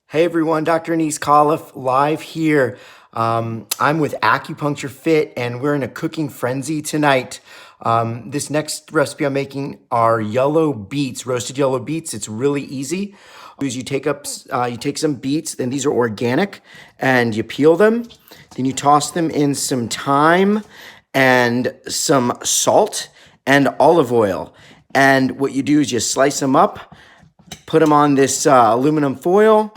Hey everyone, Dr. Khalaf live here. I'm with Acupuncture Fit and we're in a cooking frenzy tonight. This next recipe I'm making are yellow beets, roasted yellow beets. It's really easy. You take some beets, and these are organic, and you peel them. Then you toss them in some thyme and some salt and olive oil. And what you do is you slice them up, put them on this aluminum foil,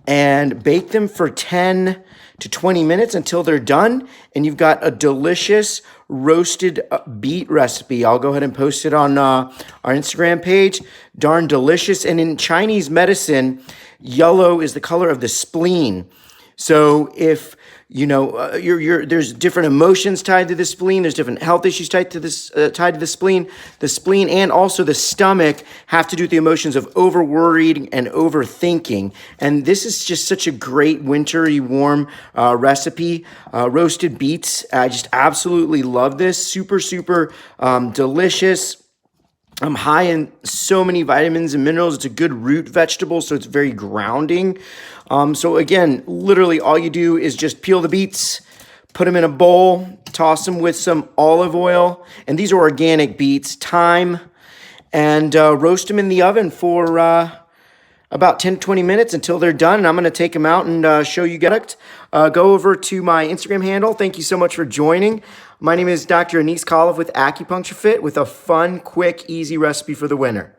and bake them for 10 to 20 minutes until they're done. And you've got a delicious roasted beet recipe. I'll go ahead and post it on our Instagram page. Darn delicious. And in Chinese medicine, yellow is the color of the spleen. So if there's different emotions tied to the spleen. There's different health issues tied to the spleen. The spleen and also the stomach have to do with the emotions of over worried and overthinking. And this is just such a great wintry warm recipe. Roasted beets. I just absolutely love this. Super, super delicious. I'm high in so many vitamins and minerals. It's a good root vegetable, so it's very grounding. So again, literally all you do is just peel the beets, put them in a bowl, toss them with some olive oil, and these are organic beets, thyme, and roast them in the oven for about 10 to 20 minutes until they're done. And I'm going to take them out and show you guys. Go over to my Instagram handle. Thank you so much for joining. My name is Dr. Khalaf with Acupuncture Fit with a fun, quick, easy recipe for the winter.